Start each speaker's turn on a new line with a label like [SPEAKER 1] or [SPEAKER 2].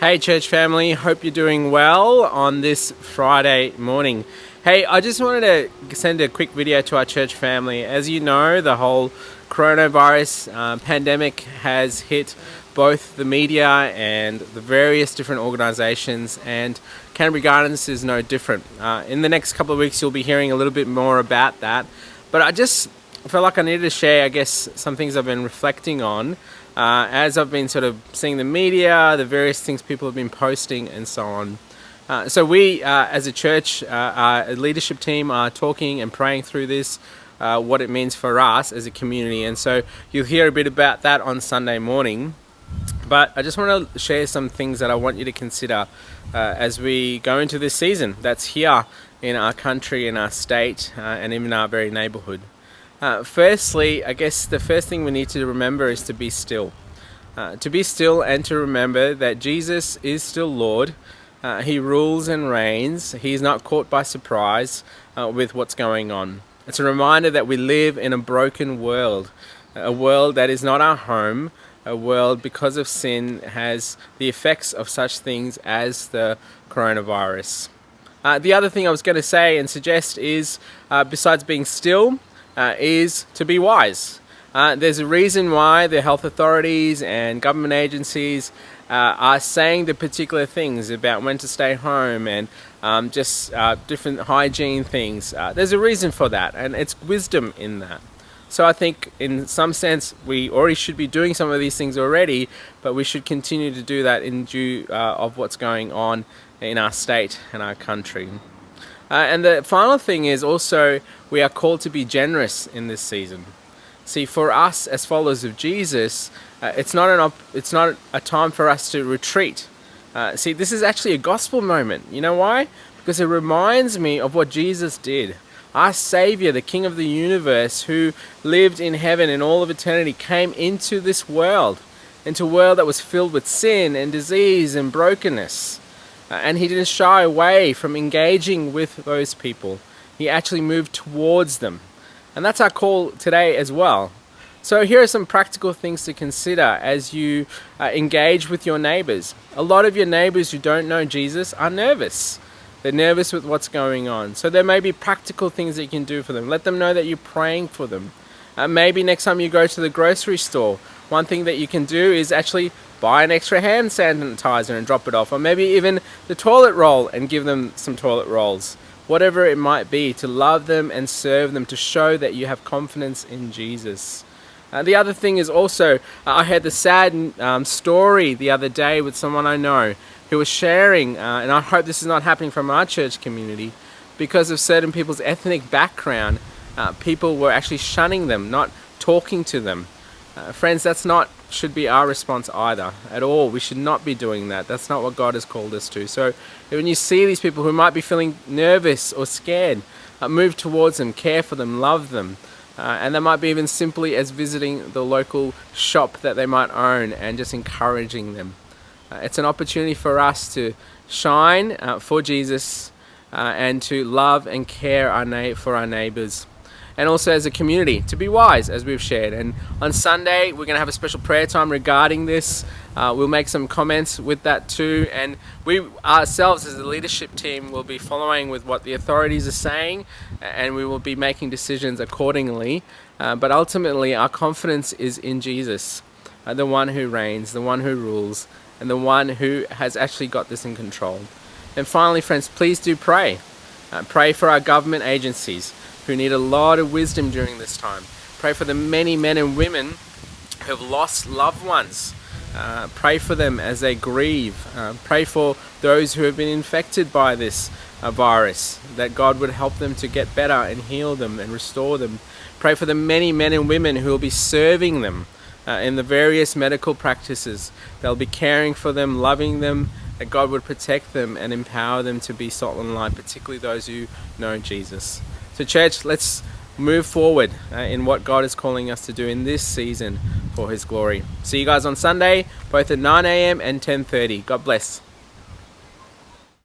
[SPEAKER 1] Hey church family, hope you're doing well on this Friday morning. Hey, I just wanted to send a quick video to our church family. As you know, the whole coronavirus pandemic has hit both the media and the various different organizations, and Canterbury Gardens is no different. In the next couple of weeks you'll be hearing a little bit more about that, but I just felt like I needed to share, I guess, some things I've been reflecting on as I've been sort of seeing the media, the various things people have been posting and so on. So we, as a church, our leadership team are talking and praying through this, what it means for us as a community. And so you'll hear a bit about that on Sunday morning. But I just want to share some things that I want you to consider as we go into this season that's here in our country, in our state, and even our very neighborhood. Firstly, I guess the first thing we need to remember is to be still. To be still and to remember that Jesus is still Lord. He rules and reigns. He's not caught by surprise with what's going on. It's a reminder that we live in a broken world, a world that is not our home, a world because of sin has the effects of such things as the coronavirus. The other thing I was going to say and suggest is, besides being still, is to be wise. There's a reason why the health authorities and government agencies are saying the particular things about when to stay home and just different hygiene things. There's a reason for that, and it's wisdom in that. So I think in some sense we already should be doing some of these things already, but we should continue to do that in due of what's going on in our state and our country. And the final thing is also we are called to be generous in this season. See, for us as followers of Jesus, it's not a time for us to retreat. See, this is actually a gospel moment. You know why? Because it reminds me of what Jesus did. Our Savior, the King of the universe, who lived in heaven in all of eternity, came into this world, into a world that was filled with sin and disease and brokenness. And he didn't shy away from engaging with those people. He actually moved towards them. And that's our call today as well. So here are some practical things to consider as you engage with your neighbors. A lot of your neighbors who don't know Jesus are nervous. They're nervous with what's going on. So there may be practical things that you can do for them. Let them know that you're praying for them. Maybe next time you go to the grocery store, one thing that you can do is actually buy an extra hand sanitizer and drop it off, or maybe even the toilet roll and give them some toilet rolls. Whatever it might be, to love them and serve them, to show that you have confidence in Jesus. The other thing is also, I heard the sad story the other day with someone I know who was sharing, and I hope this is not happening from our church community, because of certain people's ethnic background, people were actually shunning them, not talking to them. Friends, that's not should be our response either at all. We should not be doing that. That's not what God has called us to. So when you see these people who might be feeling nervous or scared, move towards them, care for them, love them. And that might be even simply as visiting the local shop that they might own and just encouraging them. It's an opportunity for us to shine for Jesus and to love and care for our neighbors. And also as a community, to be wise, as we've shared. And on Sunday, we're going to have a special prayer time regarding this. We'll make some comments with that too. And we ourselves, as the leadership team, will be following with what the authorities are saying, and we will be making decisions accordingly. But ultimately, our confidence is in Jesus, the one who reigns, the one who rules, and the one who has actually got this in control. And finally, friends, please do pray. Pray for our government agencies, who need a lot of wisdom during this time. Pray for the many men and women who have lost loved ones. Pray for them as they grieve. Pray for those who have been infected by this virus, that God would help them to get better and heal them and restore them. Pray for the many men and women who will be serving them in the various medical practices. They'll be caring for them, loving them, that God would protect them and empower them to be salt and light, particularly those who know Jesus. So church, let's move forward in what God is calling us to do in this season for His glory. See you guys on Sunday, both at 9 a.m. and 10:30. God bless.